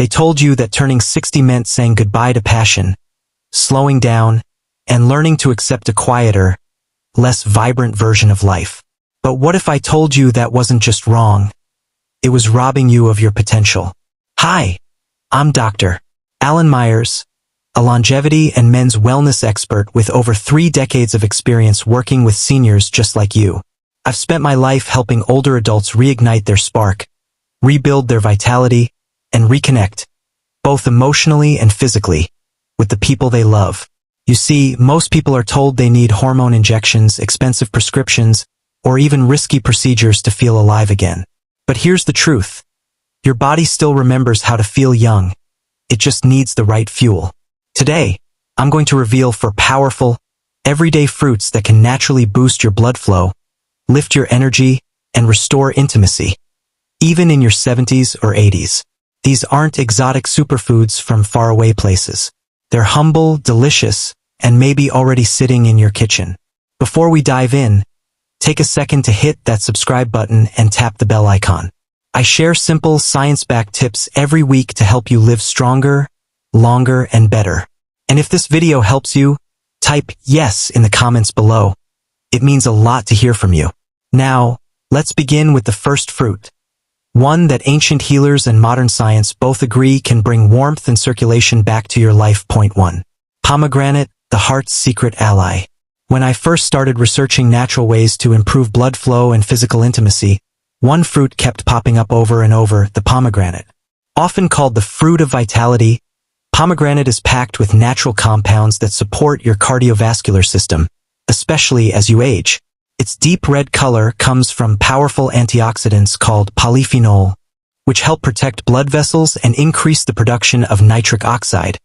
They told you that turning 60 meant saying goodbye to passion, slowing down, and learning to accept a quieter, less vibrant version of life. But what if I told you that wasn't just wrong? It was robbing you of your potential. Hi, I'm Dr. Alan Myers, a longevity and men's wellness expert with over 3 decades of experience working with seniors just like you. I've spent my life helping older adults reignite their spark, rebuild their vitality, and reconnect, both emotionally and physically, with the people they love. You see, most people are told they need hormone injections, expensive prescriptions, or even risky procedures to feel alive again. But here's the truth. Your body still remembers how to feel young. It just needs the right fuel. Today, I'm going to reveal 4 powerful, everyday fruits that can naturally boost your blood flow, lift your energy, and restore intimacy, even in your 70s or 80s. These aren't exotic superfoods from faraway places. They're humble, delicious, and maybe already sitting in your kitchen. Before we dive in, take a second to hit that subscribe button and tap the bell icon. I share simple, science-backed tips every week to help you live stronger, longer, and better. And if this video helps you, type yes in the comments below. It means a lot to hear from you. Now, let's begin with the first fruit. One that ancient healers and modern science both agree can bring warmth and circulation back to your life. Point 1. Pomegranate, the heart's secret ally. When I first started researching natural ways to improve blood flow and physical intimacy, one fruit kept popping up over and over: the pomegranate. Often called the fruit of vitality, pomegranate is packed with natural compounds that support your cardiovascular system, especially as you age. Its deep red color comes from powerful antioxidants called polyphenol, which help protect blood vessels and increase the production of nitric oxide,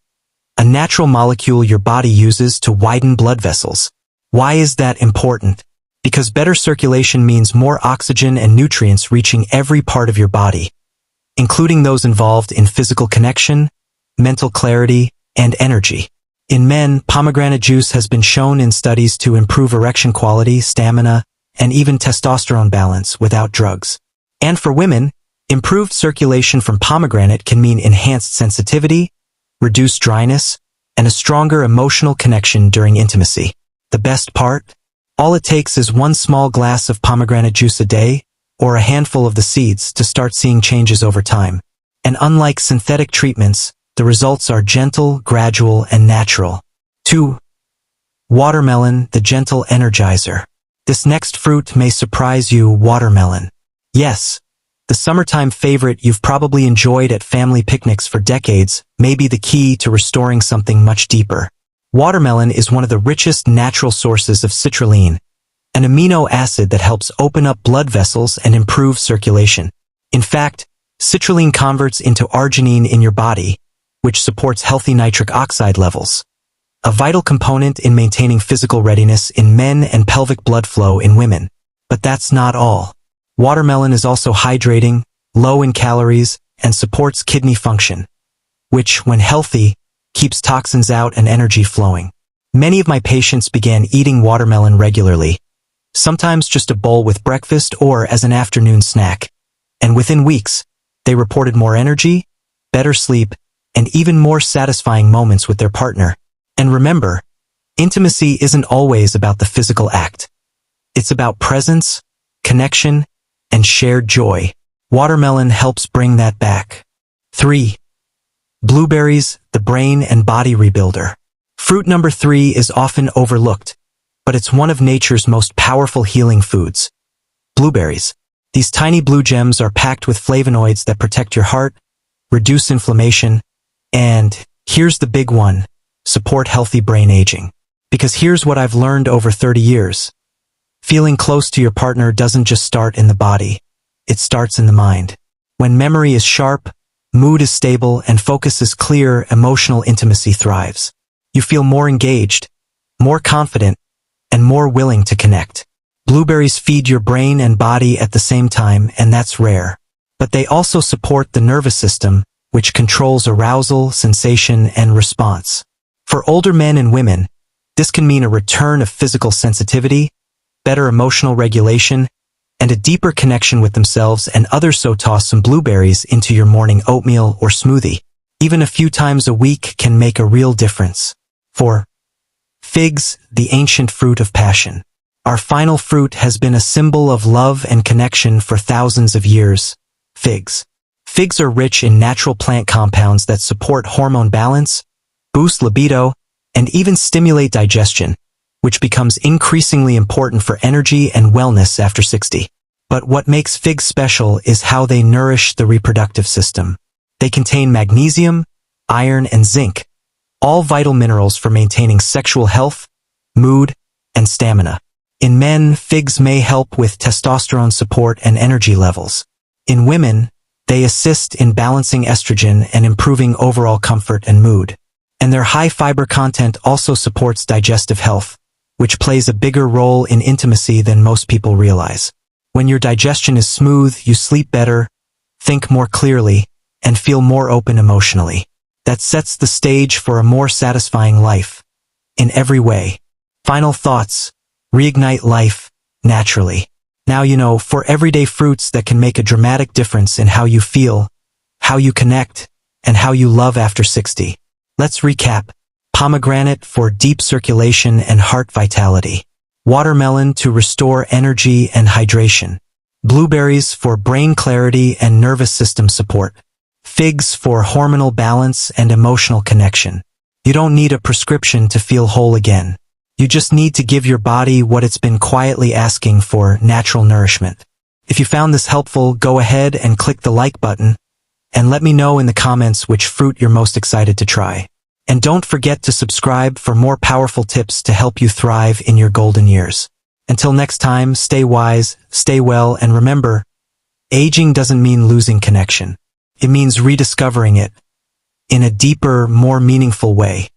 a natural molecule your body uses to widen blood vessels. Why is that important? Because better circulation means more oxygen and nutrients reaching every part of your body, including those involved in physical connection, mental clarity, and energy. In men, pomegranate juice has been shown in studies to improve erection quality, stamina, and even testosterone balance without drugs. And for women, improved circulation from pomegranate can mean enhanced sensitivity, reduced dryness, and a stronger emotional connection during intimacy. The best part? All it takes is 1 small glass of pomegranate juice a day, or a handful of the seeds, to start seeing changes over time. And unlike synthetic treatments, the results are gentle, gradual, and natural. 2. Watermelon, the gentle energizer. This next fruit may surprise you. Watermelon. Yes, the summertime favorite you've probably enjoyed at family picnics for decades may be the key to restoring something much deeper. Watermelon is one of the richest natural sources of citrulline, an amino acid that helps open up blood vessels and improve circulation. In fact, citrulline converts into arginine in your body, which supports healthy nitric oxide levels, a vital component in maintaining physical readiness in men and pelvic blood flow in women. But that's not all. Watermelon is also hydrating, low in calories, and supports kidney function, which, when healthy, keeps toxins out and energy flowing. Many of my patients began eating watermelon regularly, sometimes just a bowl with breakfast or as an afternoon snack. And within weeks, they reported more energy, better sleep, and even more satisfying moments with their partner. And remember, intimacy isn't always about the physical act. It's about presence, connection, and shared joy. Watermelon helps bring that back. 3. Blueberries, the brain and body rebuilder. Fruit number 3 is often overlooked, but it's one of nature's most powerful healing foods. Blueberries. These tiny blue gems are packed with flavonoids that protect your heart, reduce inflammation, and, here's the big one, support healthy brain aging. Because here's what I've learned over 30 years. Feeling close to your partner doesn't just start in the body. It starts in the mind. When memory is sharp, mood is stable, and focus is clear, emotional intimacy thrives. You feel more engaged, more confident, and more willing to connect. Blueberries feed your brain and body at the same time, and that's rare. But they also support the nervous system, which controls arousal, sensation, and response. For older men and women, this can mean a return of physical sensitivity, better emotional regulation, and a deeper connection with themselves and others. So toss some blueberries into your morning oatmeal or smoothie. Even a few times a week can make a real difference. 4. Figs, the ancient fruit of passion. Our final fruit has been a symbol of love and connection for thousands of years. Figs. Figs are rich in natural plant compounds that support hormone balance, boost libido, and even stimulate digestion, which becomes increasingly important for energy and wellness after 60. But what makes figs special is how they nourish the reproductive system. They contain magnesium, iron, and zinc, all vital minerals for maintaining sexual health, mood, and stamina. In men, figs may help with testosterone support and energy levels. In women, they assist in balancing estrogen and improving overall comfort and mood. And their high fiber content also supports digestive health, which plays a bigger role in intimacy than most people realize. When your digestion is smooth, you sleep better, think more clearly, and feel more open emotionally. That sets the stage for a more satisfying life, in every way. Final thoughts. Reignite life, naturally. Now you know, for everyday fruits that can make a dramatic difference in how you feel, how you connect, and how you love after 60. Let's recap. Pomegranate for deep circulation and heart vitality. Watermelon to restore energy and hydration. Blueberries for brain clarity and nervous system support. Figs for hormonal balance and emotional connection. You don't need a prescription to feel whole again. You just need to give your body what it's been quietly asking for: natural nourishment. If you found this helpful, go ahead and click the like button, and let me know in the comments which fruit you're most excited to try. And don't forget to subscribe for more powerful tips to help you thrive in your golden years. Until next time, stay wise, stay well, and remember, aging doesn't mean losing connection. It means rediscovering it in a deeper, more meaningful way.